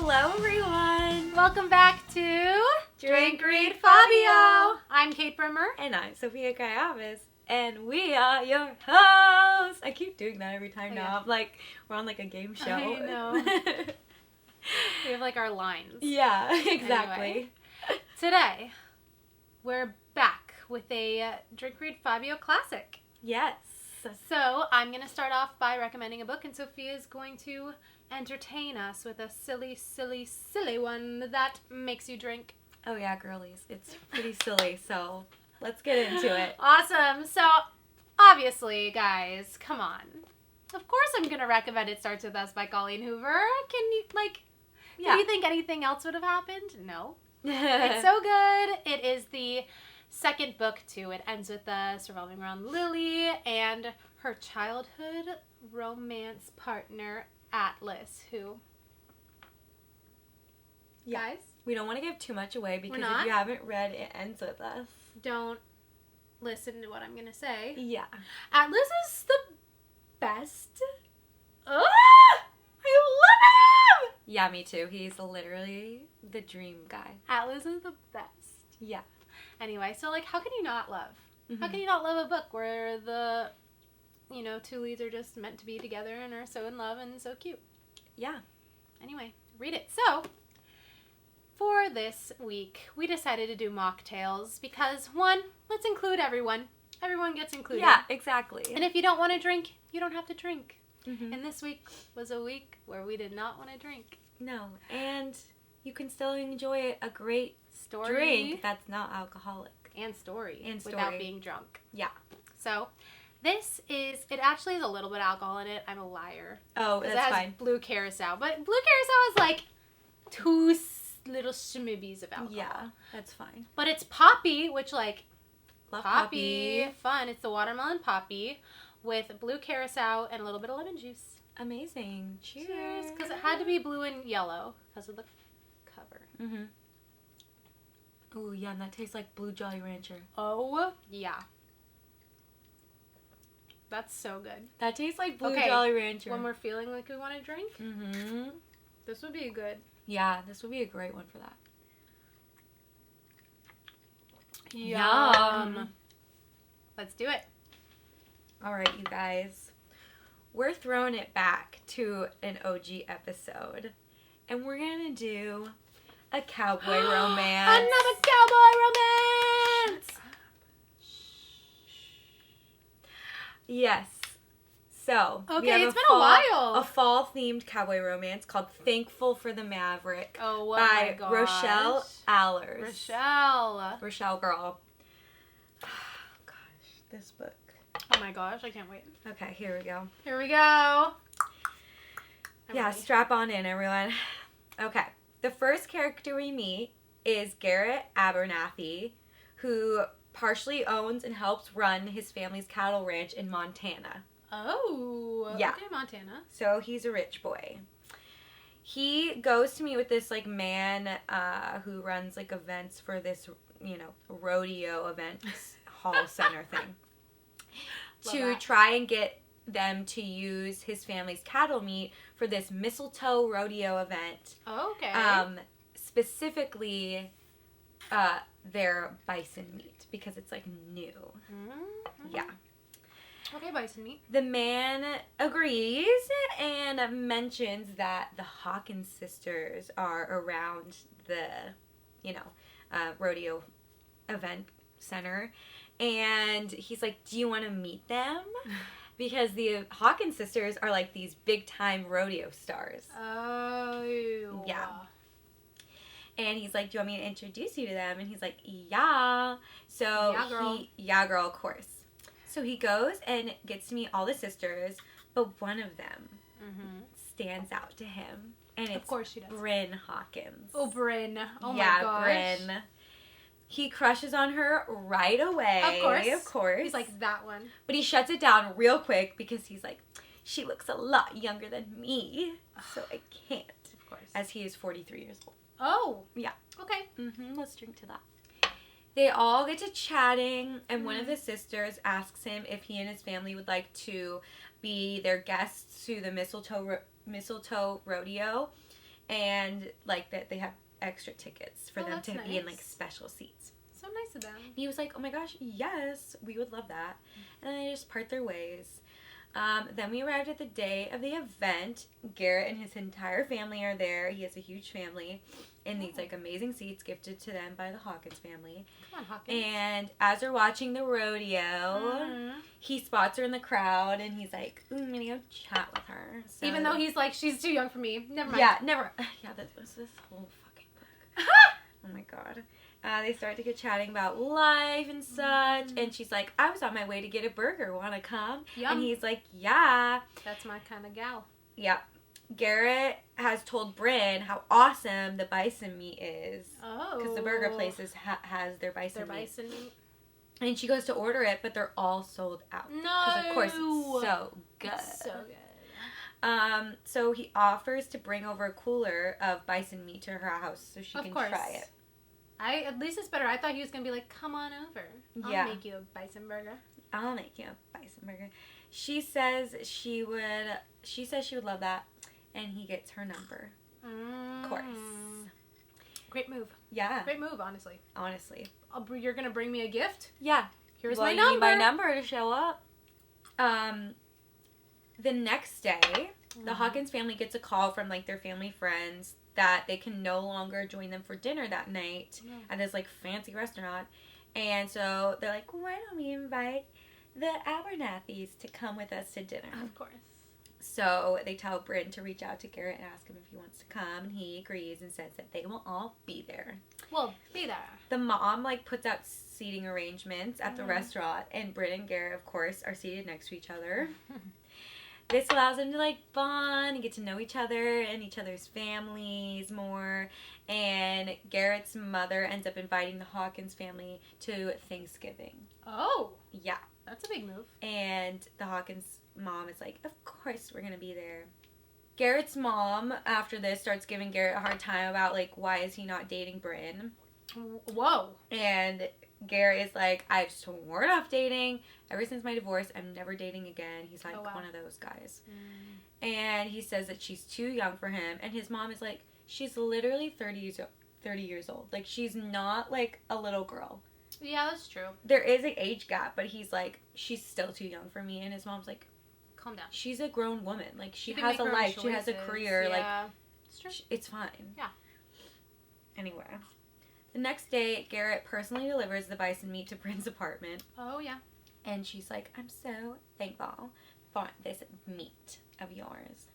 Hello, everyone. Welcome back to Drink Read Fabio. I'm Kate Brimmer. And I'm Sophia Kayabas. And we are your hosts. I keep doing that every time now. Yeah. I'm like, we're on like a game show. I know. We have like our lines. Yeah, exactly. Anyway, today, we're back with a Drink Read Fabio classic. Yes. So, I'm going to start off by recommending a book, and Sophia is going to entertain us with a silly, silly, silly one that makes you drink. Oh, yeah, girlies. It's pretty silly, so let's get into it. Awesome. So, obviously, guys, come on. Of course I'm going to recommend It Starts With Us by Colleen Hoover. Can you, do you think anything else would have happened? No. It's so good. It is the second book, too. It ends with us revolving around Lily and her childhood romance partner, Atlas, who... Yeah. Guys? We don't want to give too much away because not? if you haven't read It Ends With Us. Don't listen to what I'm going to say. Yeah. Atlas is the best. Ah! I love him! Yeah, me too. He's literally the dream guy. Atlas is the best. Yeah. Anyway, so, how can you not love? Mm-hmm. How can you not love a book where the, two leads are just meant to be together and are so in love and so cute? Yeah. Anyway, read it. So, for this week, we decided to do mocktails because, one, let's include everyone. Everyone gets included. Yeah, exactly. And if you don't want to drink, you don't have to drink. Mm-hmm. And this week was a week where we did not want to drink. No, and you can still enjoy a great Story. drink that's not alcoholic. And story. And story. Without being drunk. Yeah. So, it actually has a little bit of alcohol in it. I'm a liar. Oh, It that's has fine. blue curacao. But blue curacao is two little shmibbies of alcohol. Yeah, that's fine. But it's poppy, which Love poppy. Fun. It's the watermelon poppy with blue curacao and a little bit of lemon juice. Amazing. Cheers. Because it had to be blue and yellow because of the cover. Mm-hmm. Ooh, yeah, and that tastes like Blue Jolly Rancher. Oh, yeah. That's so good. That tastes like Blue Okay, Jolly Rancher. When we're feeling like we want to drink, Mm-hmm. this would be good. Yeah, this would be a great one for that. Yum. Let's do it. All right, you guys. We're throwing it back to an OG episode. And we're going to do a cowboy romance. Another cowboy romance! Yes. So, we Okay, have it's been a while. A fall-themed cowboy romance called Thankful for the Maverick Oh, by my gosh. Rochelle Alers. Rochelle Girl. Oh, gosh, this book. Oh my gosh, I can't wait. Okay, here we go. Here we go. I'm Yeah, ready. strap on in, everyone. Okay, the first character we meet is Garrett Abernathy, who partially owns and helps run his family's cattle ranch in Montana. Oh, Yeah. okay, Montana. So he's a rich boy. He goes to meet with this man who runs events for this rodeo event hall center thing Love to that. try and get them to use his family's cattle meat for this mistletoe rodeo event. Oh, okay. Specifically their bison meat because it's new. Mm-hmm. Yeah. Okay, bison meat. The man agrees and mentions that the Hawkins sisters are around the, rodeo event center. And he's like, do you want to meet them? Because the Hawkins sisters are these big-time rodeo stars. Oh. Yeah. And he's like, do you want me to introduce you to them? And he's like, yeah. So Yeah, girl. Yeah, girl, of course. So he goes and gets to meet all the sisters, but one of them stands out to him. And it's Of course she does. Bryn Hawkins. Oh, Bryn. Oh, yeah, my gosh. Bryn. He crushes on her right away. Of course. He's like, that one. But he shuts it down real quick because he's like, she looks a lot younger than me, so I can't. Of course. As he is 43 years old. Oh. Yeah. Okay. Let's drink to that. They all get to chatting, and one of the sisters asks him if he and his family would like to be their guests to the mistletoe rodeo. and like that they have extra tickets for them to be in like special seats. So nice of them. He was like, oh my gosh, yes, we would love that. And then they just part their ways. Then we arrived at the day of the event. Garrett and his entire family are there. He has a huge family in these like amazing seats gifted to them by the Hawkins family. Come on, Hawkins. And as they're watching the rodeo, he spots her in the crowd and he's like, ooh, I'm gonna go chat with her. So, even though he's like, she's too young for me. Never mind. Yeah, never. Yeah, that was this whole fucking book. Oh my god. They start to get chatting about life and such, and she's like, I was on my way to get a burger. Wanna come? Yum. And he's like, yeah. That's my kind of gal. Yeah. Garrett has told Bryn how awesome the bison meat is. Oh. Because the burger places has their bison meat. And she goes to order it, but they're all sold out. No. Because of course it's so good. It's so good. So he offers to bring over a cooler of bison meat to her house so she can try it. At least it's better. I thought he was going to be like, come on over. I'll make you a bison burger. I'll make you a bison burger. She says she would love that. And he gets her number. Of course. Great move. Yeah. Great move, honestly. You're going to bring me a gift? Yeah. Here's my number. You need my number to show up. The next day, the Hawkins family gets a call from like their family friends that they can no longer join them for dinner that night at this like fancy restaurant. And so they're like, why don't we invite the Abernathys to come with us to dinner? Of course. So they tell Bryn to reach out to Garrett and ask him if he wants to come. And he agrees and says that they will all be there. Well, be there. The mom like puts out seating arrangements at the restaurant. And Bryn and Garrett, of course, are seated next to each other. This allows them to like bond and get to know each other and each other's families more. And Garrett's mother ends up inviting the Hawkins family to Thanksgiving. Oh. Yeah. That's a big move. And the Hawkins mom is like, of course we're going to be there. Garrett's mom, after this, starts giving Garrett a hard time about, like, why is he not dating Bryn? Whoa. And Garrett is like, I've sworn off dating. Ever since my divorce, I'm never dating again. He's like one of those guys. And he says that she's too young for him. And his mom is like, she's literally 30 years old. Like, she's not, like, a little girl. Yeah, that's true. There is an age gap, but he's like, she's still too young for me. And his mom's like, calm down. She's a grown woman. Like, she has a life. She has a career. Yeah. Like, It's true. It's fine. Yeah. Anyway. The next day, Garrett personally delivers the bison meat to Bryn's apartment. Oh, yeah. And she's like, I'm so thankful for this meat of yours.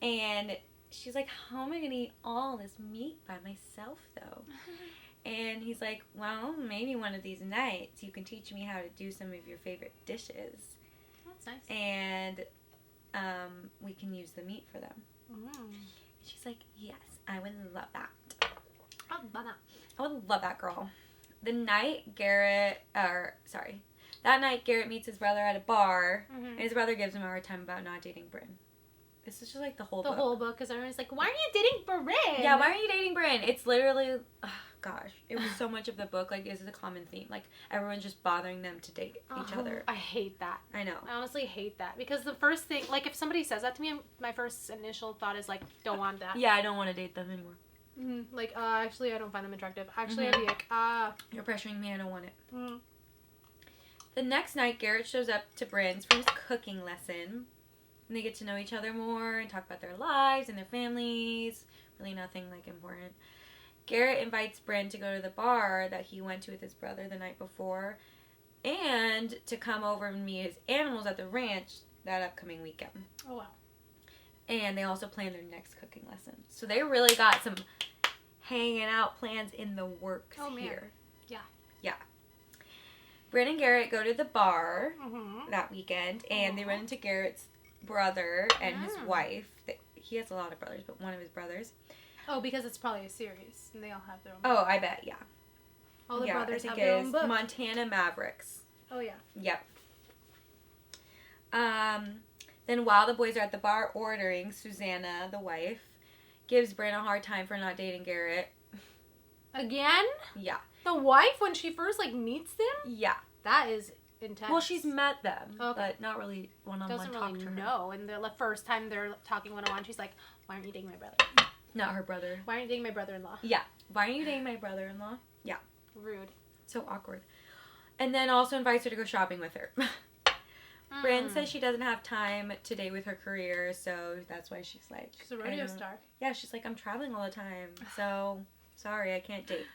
And she's like, how am I going to eat all this meat by myself, though? And he's like, well, maybe one of these nights you can teach me how to do some of your favorite dishes. That's nice. And we can use the meat for them. She's like, yes, I would love that. I would love that. I would love that, girl. That night, Garrett meets his brother at a bar, and his brother gives him a hard time about not dating Bryn. This is just like the whole book. The whole book, because everyone's like, why are you dating Bryn? Yeah, why are you dating Bryn? It's literally, gosh, it was so much of the book, like, this is a common theme. Like, everyone's just bothering them to date each other. I hate that. I know. I honestly hate that. Because the first thing, like, if somebody says that to me, my first initial thought is, like, don't want that. Yeah, I don't want to date them anymore. Like, actually, I don't find them attractive. Actually, I'd be like, you're pressuring me, I don't want it. The next night, Garrett shows up to Bryn's for his cooking lesson. And they get to know each other more and talk about their lives and their families. Really nothing, like, important. Garrett invites Bryn to go to the bar that he went to with his brother the night before. And to come over and meet his animals at the ranch that upcoming weekend. Oh, wow. And they also plan their next cooking lesson. So they really got some hanging out plans in the works here. Yeah. Yeah. Bryn and Garrett go to the bar that weekend, and they run into Garrett's brother and his wife. He has a lot of brothers, but one of his brothers. Oh, because it's probably a series, and they all have their own. Oh, I bet, yeah. All the brothers have their own book. Montana Mavericks. Oh, yeah. Yep. Then while the boys are at the bar ordering, Susanna, the wife, gives Bryn a hard time for not dating Garrett. Again? Yeah. The wife, when she first, like, meets them? Yeah. That is intense? Well, she's met them, but not really one-on-one Doesn't talk really to her. know. And the first time they're talking one-on-one, she's like, why aren't you dating my brother? Not her brother. Why aren't you dating my brother-in-law? Yeah. Why aren't you dating my brother-in-law? Yeah. Rude. So awkward. And then also invites her to go shopping with her. Bryn says she doesn't have time to date with her career, so that's why she's like... She's a rodeo star. Yeah, she's like, I'm traveling all the time, so sorry, I can't date.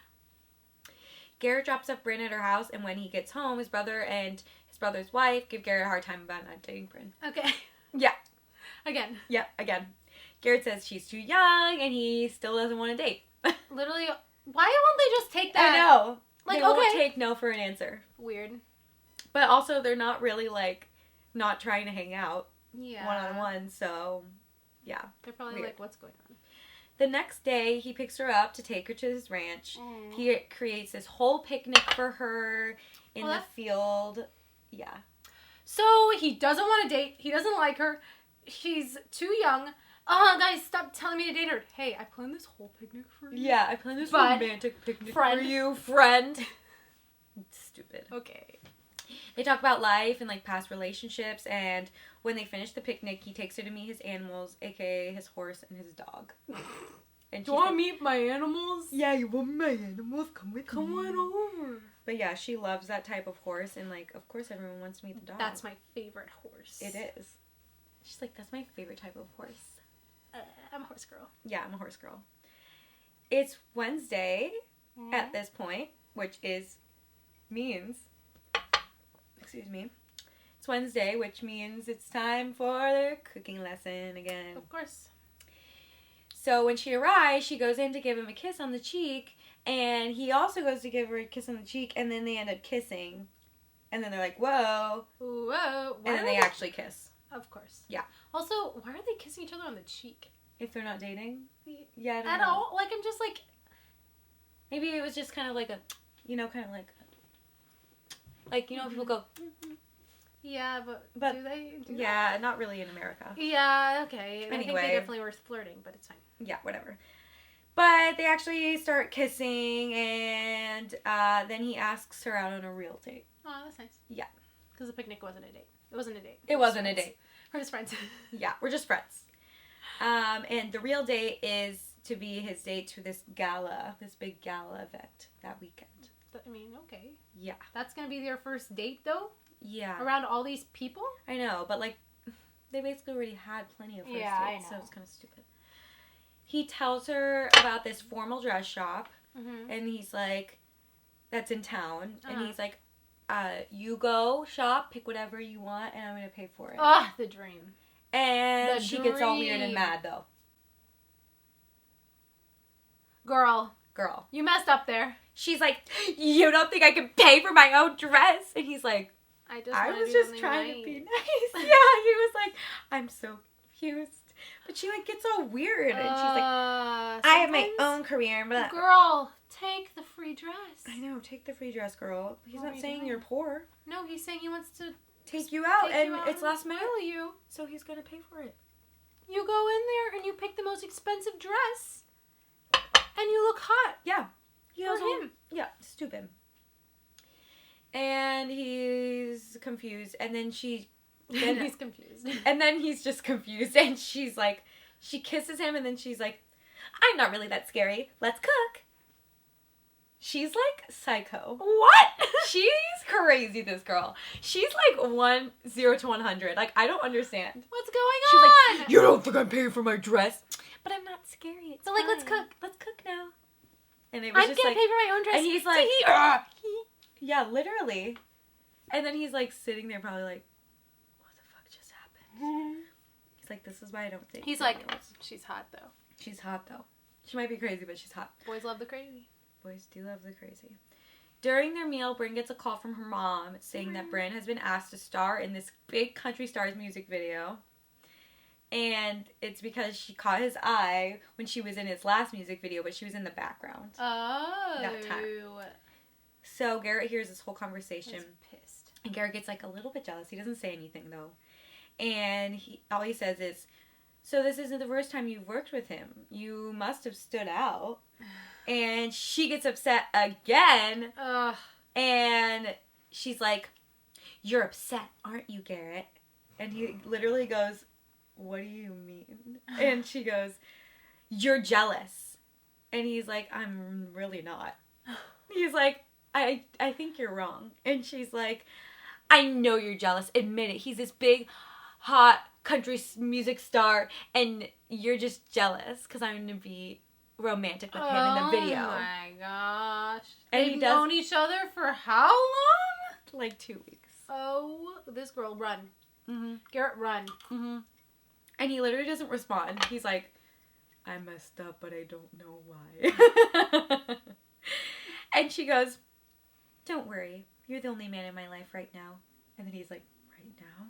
Garrett drops off Bryn at her house, and when he gets home, his brother and his brother's wife give Garrett a hard time about not dating Bryn. Okay. Yeah. Again. Yeah, again. Garrett says she's too young, and he still doesn't want to date. Literally, why won't they just take that? I know. Like, they won't take no for an answer. Weird. But also, they're not really, like, not trying to hang out one-on-one, so, yeah. They're probably weird. like, what's going on? The next day, he picks her up to take her to his ranch. He creates this whole picnic for her in the field. Yeah. So, he doesn't want to date. He doesn't like her. She's too young. Guys, stop telling me to date her. Hey, I planned this whole picnic for you. Yeah, I planned this romantic picnic for you, friend. Stupid. Okay. They talk about life and, like, past relationships, and when they finish the picnic, he takes her to meet his animals, aka his horse and his dog. And do you want to meet my animals? Yeah, you want my animals? Come with me. Come on over. But yeah, she loves that type of horse, and, like, of course everyone wants to meet the dog. That's my favorite horse. It is. She's like, that's my favorite type of horse. I'm a horse girl. Yeah, I'm a horse girl. It's Wednesday at this point, which means... Excuse me. It's Wednesday, which means it's time for their cooking lesson again. Of course. So when she arrives, she goes in to give him a kiss on the cheek, and he also goes to give her a kiss on the cheek, and then they end up kissing. And then they're like, whoa. Whoa. And then they actually kiss. Of course. Yeah. Also, why are they kissing each other on the cheek? If they're not dating? Yeah, I don't At know. all? Like, I'm just like... Maybe it was just kind of like a, kind of like... Like, people go... Yeah, but do they? Yeah, not really in America. Yeah, okay. Anyway. I think they definitely were flirting, but it's fine. Yeah, whatever. But they actually start kissing, and then he asks her out on a real date. Oh, that's nice. Yeah. Because the picnic wasn't a date. It wasn't a date. It wasn't a date. We're just friends. Yeah, we're just friends. And the real date is to be his date to this big gala event that weekend. I mean, okay. Yeah. That's going to be their first date, though? Yeah. Around all these people? I know, but, like, they basically already had plenty of first dates, so it's kind of stupid. He tells her about this formal dress shop, and he's like, that's in town, and he's like, you go shop, pick whatever you want, and I'm going to pay for it. Ah, the dream. And she gets all weird and mad, though. Girl. You messed up there. She's like, you don't think I can pay for my own dress? And he's like, I was just trying to be nice. Yeah, he was like, I'm so confused. But she, like, gets all weird. And she's like, I have my own career. But girl, take the free dress. I know, take the free dress, girl. He's not saying you're poor. No, he's saying he wants to take you out, and it's last minute. You. So he's going to pay for it. You go in there, and you pick the most expensive dress. And you look hot. Yeah. For him. Yeah, stupid. And he's confused. And then he's confused. And then he's just confused. And she's like, she kisses him. And then she's like, I'm not really that scary. Let's cook. She's like psycho. What? She's crazy, this girl. She's like 0 to 100. Like, I don't understand. What's going on? She's like, you don't think I'm paying for my dress? But I'm not scary. It's like, fine. let's cook. Let's cook now. And it was I just can't pay for my own dress. And he's like, yeah, literally. And then he's like sitting there probably like, what the fuck just happened? He's like, this is why I don't think. He's like, she's hot though. She's hot though. She might be crazy, but she's hot. Boys love the crazy. Boys do love the crazy. During their meal, Bryn gets a call from her mom saying that Bryn has been asked to star in this big country stars music video. And it's because she caught his eye when she was in his last music video, but she was in the background. Oh. That time. So Garrett hears this whole conversation. He's pissed. And Garrett gets like a little bit jealous. He doesn't say anything though. And all he says is, so this isn't the first time you've worked with him. You must have stood out. And she gets upset again. Ugh. And she's like, "You're upset, aren't you, Garrett?" And he literally goes, "What do you mean?" And she goes, "You're jealous." And he's like, "I'm really not." He's like, I think you're wrong." And she's like, "I know you're jealous. Admit it. He's this big, hot country music star, and you're just jealous because I'm going to be romantic with him in the video." Oh my gosh. And They've known each other for how long? Like 2 weeks. Oh, this girl, run. Mm-hmm. Garrett, run. Mm-hmm. And he literally doesn't respond. He's like, "I messed up, but I don't know why." And she goes, "Don't worry. You're the only man in my life right now." And then he's like, "Right now?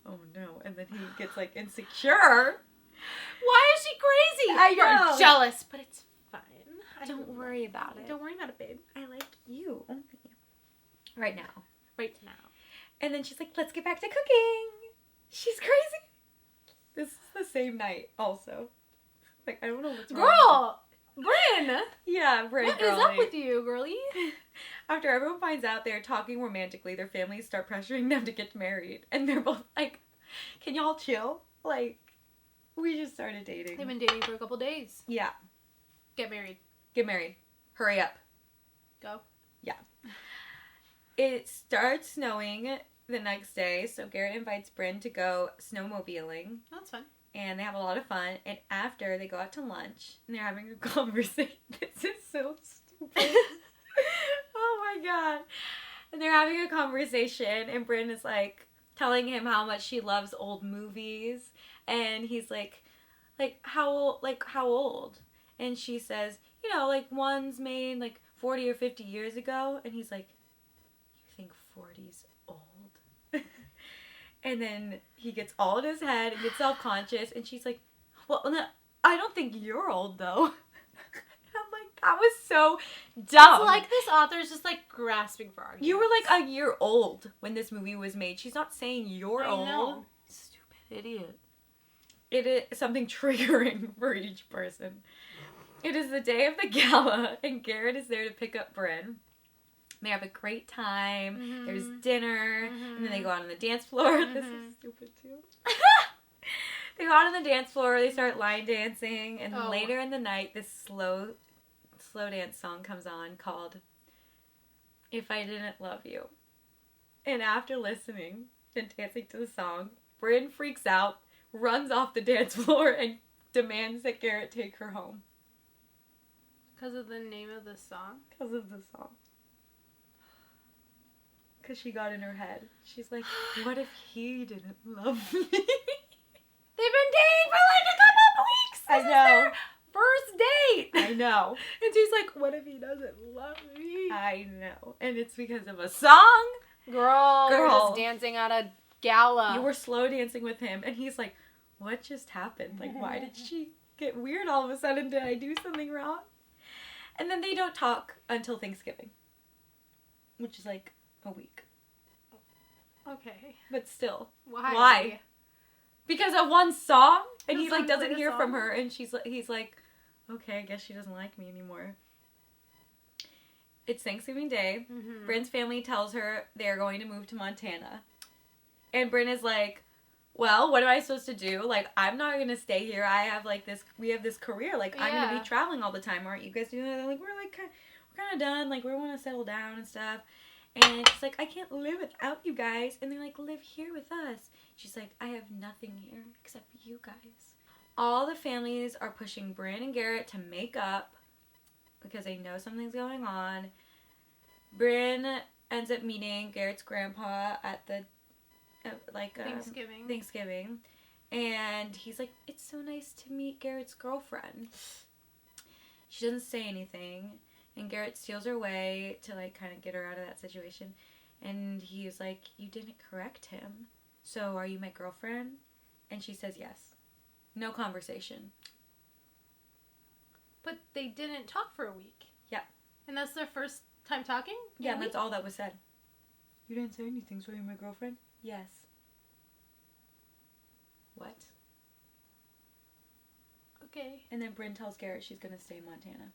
Oh no." And then he gets like insecure. Why is she crazy? I know. You're jealous, but it's fine. Don't worry about it. Don't worry about it, babe. I like you only. Right now. Right now. And then she's like, "Let's get back to cooking." She's crazy. This is the same night also. Like, I don't know what's wrong. Girl! Bryn! Yeah, Bryn, What is up with you, girlie? After everyone finds out they're talking romantically, their families start pressuring them to get married. And they're both like, "Can y'all chill? Like, we just started dating." They've been dating for a couple days. Yeah. Get married. Get married. Hurry up. Go. Yeah. It starts snowing the next day, so Garrett invites Bryn to go snowmobiling. That's fun. And they have a lot of fun. And after, they go out to lunch, and they're having a conversation. This is so stupid. Oh my god. And they're having a conversation, and Bryn is like telling him how much she loves old movies. And he's like how old? And she says, like one's made like 40 or 50 years ago. And he's like, "You think 40's old?" And then he gets all in his head and gets self-conscious. And she's like, "Well, no, I don't think you're old, though." And I'm like, that was so dumb. It's like this author's just like grasping for arguments. You were like a year old when this movie was made. She's not saying you're old. Know. Stupid idiot. It is something triggering for each person. It is the day of the gala, and Garrett is there to pick up Bryn. They have a great time. Mm-hmm. There's dinner, and then they go out on the dance floor. Mm-hmm. This is stupid too. They go out on the dance floor. They start line dancing, and then later in the night, this slow dance song comes on called "If I Didn't Love You." And after listening and dancing to the song, Bryn freaks out, runs off the dance floor, and demands that Garrett take her home. Because of the name of the song? Because of the song. Because she got in her head. She's like, what if he didn't love me? They've been dating for like a couple of weeks. I know. First date. I know. And she's like, what if he doesn't love me? I know. And it's because of a song? Girl. You're just dancing at a gala. You were slow dancing with him. And he's like, what just happened? Like, why did she get weird all of a sudden? Did I do something wrong? And then they don't talk until Thanksgiving. Which is like a week. Okay. But still. Why? Because of one song? And The he like song doesn't for the hear from song? her. And he's like, okay, I guess she doesn't like me anymore. It's Thanksgiving Day. Mm-hmm. Bryn's family tells her they're going to move to Montana. And Bryn is like, well, what am I supposed to do? Like, I'm not going to stay here. We have this career. Like, I'm going to be traveling all the time. Aren't you guys doing that? Like, we're kind of done. Like, we want to settle down and stuff. And she's like, I can't live without you guys. And they're like, live here with us. She's like, I have nothing here except you guys. All the families are pushing Bryn and Garrett to make up because they know something's going on. Bryn ends up meeting Garrett's grandpa at the Thanksgiving. And he's like, it's so nice to meet Garrett's girlfriend. She doesn't say anything. And Garrett steals her away to like kind of get her out of that situation. And he's like, you didn't correct him. So are you my girlfriend? And she says yes. No conversation. But they didn't talk for a week. Yeah. And that's their first time talking? Yeah, and that's all that was said. You didn't say anything, so are you my girlfriend? Yes. What? Okay. And then Bryn tells Garrett she's going to stay in Montana.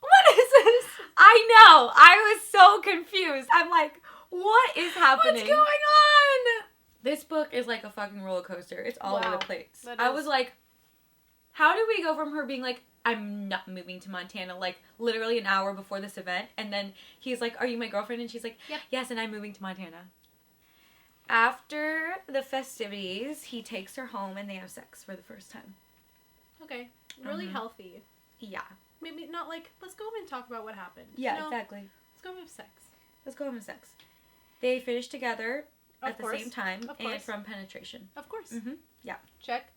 What is this? I I know. I was so confused. I'm like, what is happening? What's going on? This book is like a fucking roller coaster. It's all over the place. I was like, how did we go from her being like, I'm not moving to Montana, like literally an hour before this event, and then he's like, are you my girlfriend? And she's like, yep. Yes, and I'm moving to Montana. After the festivities, he takes her home and they have sex for the first time. Okay. Really healthy. Yeah. Maybe not like, let's go home and talk about what happened. Yeah, exactly. Let's go home and have sex. Let's go home and sex. They finish together Of at course. the same time Of course. and from penetration. Of course. Mm-hmm. Yeah. Check.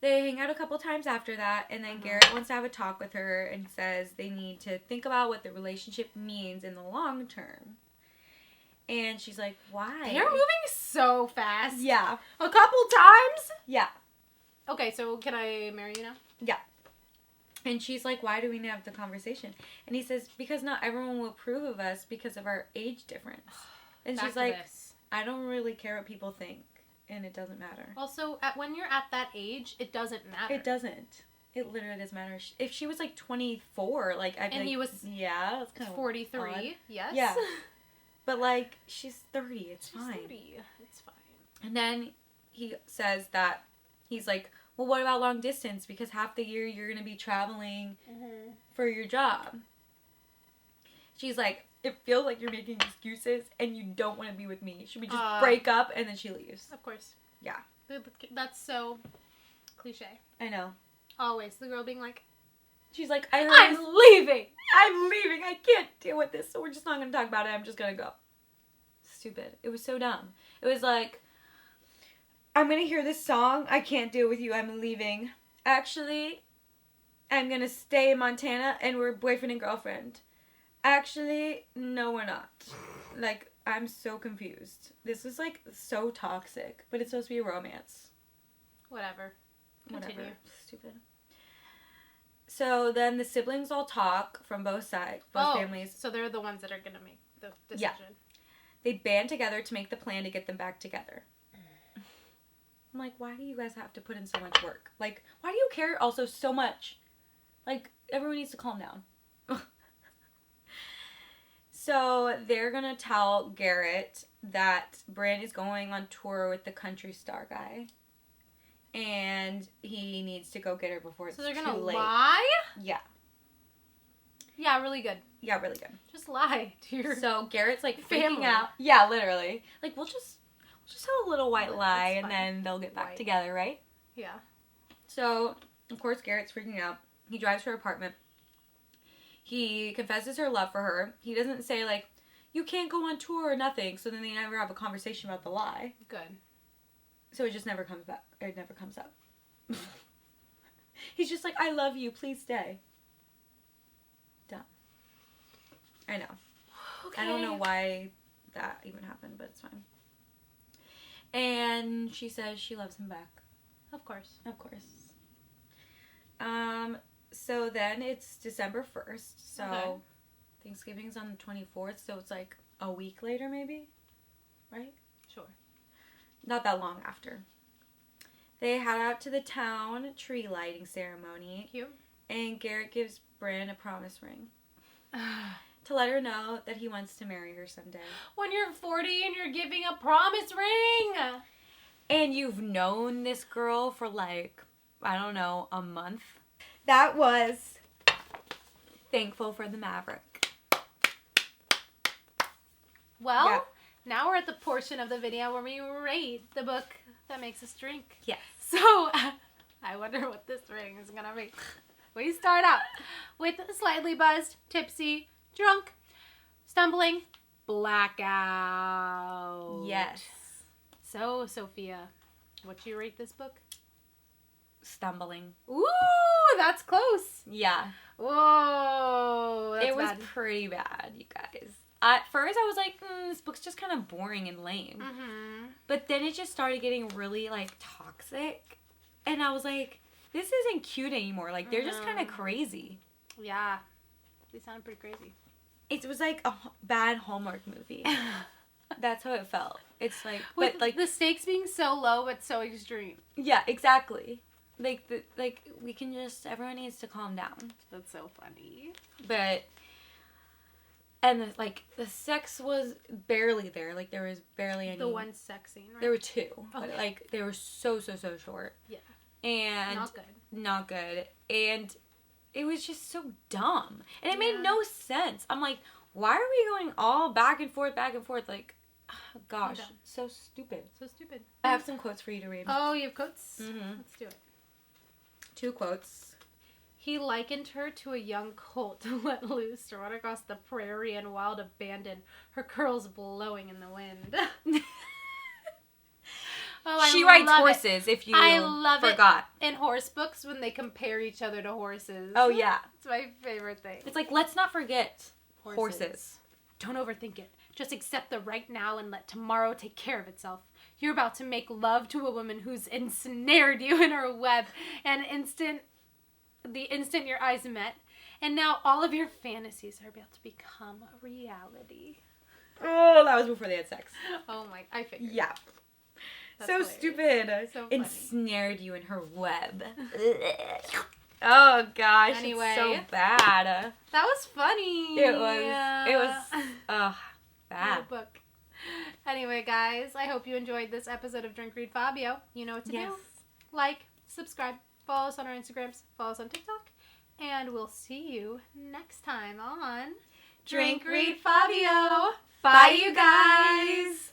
They hang out a couple times after that, and then Garrett wants to have a talk with her and says they need to think about what the relationship means in the long term. And she's like, why? They're moving so fast. Yeah. A couple times? Yeah. Okay, so can I marry you now? Yeah. And she's like, why do we need to have the conversation? And he says, because not everyone will approve of us because of our age difference. And she's like, I don't really care what people think. And it doesn't matter. Also, when you're at that age, it doesn't matter. It doesn't. It literally doesn't matter. If she was like 24, like I'd be like, he was that's kind of 43. odd. Yes. Yeah. But like she's 30. It's she's fine. 30. It's fine. And then he says that he's like, well, what about long distance? Because half the year you're gonna be traveling for your job. She's like, it feels like you're making excuses and you don't want to be with me. Should we just break up? And then she leaves. Of course. Yeah. That's so cliche. I know. Always. The girl being like, she's like, I'm leaving. I'm leaving. I can't deal with this. So we're just not going to talk about it. I'm just going to go. Stupid. It was so dumb. It was like, I'm going to hear this song. I can't deal with you. I'm leaving. Actually, I'm going to stay in Montana and we're boyfriend and girlfriend. Actually, no, we're not. Like, I'm so confused. This is, like, so toxic. But it's supposed to be a romance. Whatever. Continue. Stupid. So, then the siblings all talk from both sides, both families. So they're the ones that are going to make the decision. Yeah. They band together to make the plan to get them back together. I'm like, why do you guys have to put in so much work? Like, why do you care also so much? Like, everyone needs to calm down. So, they're going to tell Garrett that Bryn is going on tour with the country star guy. And he needs to go get her before it's too late. So, they're going to lie? Yeah. Yeah, really good. Yeah, really good. Just lie to your So, Garrett's, like, family. freaking out. Yeah, literally. Like, we'll just tell a little white lie and then they'll get back together, right? Yeah. So, of course, Garrett's freaking out. He drives to her apartment. He confesses her love for her. He doesn't say, like, you can't go on tour or nothing. So then they never have a conversation about the lie. Good. So it just never comes back. It never comes up. He's just like, I love you. Please stay. Dumb. I know. Okay. I don't know why that even happened, but it's fine. And she says she loves him back. Of course. Of course. So then it's December 1st. So Thanksgiving's on the 24th. So it's like a week later, maybe? Right? Sure. Not that long after. They head out to the town tree lighting ceremony. Cute. And Garrett gives Bryn a promise ring. To let her know that he wants to marry her someday. When you're 40 and you're giving a promise ring! And you've known this girl for like, I don't know, a month. That was Thankful for the Maverick. Well, now we're at the portion of the video where we rate the book that makes us drink. Yes. So, I wonder what this ring is going to be. We start out with slightly buzzed, tipsy, drunk, stumbling, blackout. Yes. So, Sophia, what do you rate this book? Stumbling. Ooh, that's close. Yeah. Whoa, that's it was bad. Pretty bad, you guys. At first, I was like, this book's just kind of boring and lame. Mm-hmm. But then it just started getting really, like, toxic. And I was like, this isn't cute anymore. Like, they're just kind of crazy. Yeah. They sound pretty crazy. It was like a bad Hallmark movie. That's how it felt. It's like... With but, like, the stakes being so low but so extreme. Yeah, exactly. Like, we can just... Everyone needs to calm down. That's so funny. But And the sex was barely there. Like there was barely any. The one sex scene, right? There were two, Okay. but they were so short. Yeah. And not good. And it was just so dumb. And it made no sense. I'm like, why are we going all back and forth? Like, oh, gosh, so stupid. I have some quotes for you to read. Oh, you have quotes? Mm-hmm. Let's do it. 2 quotes. He likened her to a young colt let loose to run across the prairie in wild abandon, her curls blowing in the wind. She rides horses, if you forgot. In horse books, when they compare each other to horses. Oh, yeah. It's my favorite thing. It's like, let's not forget horses. Don't overthink it. Just accept the right now and let tomorrow take care of itself. You're about to make love to a woman who's ensnared you in her web, and the instant your eyes met, and now all of your fantasies are about to become a reality. Oh, that was before they had sex. Oh my, I figured. Yeah. That's so hilarious. Stupid. So funny. Ensnared you in her web. Oh gosh, Anyway. it's so bad. That was funny. It was bad. Good book. Anyway, guys, I hope you enjoyed this episode of Drink Read Fabio. You know what to do. Like, subscribe, follow us on our Instagrams, follow us on TikTok, and we'll see you next time on Drink Read Fabio. Bye, you guys.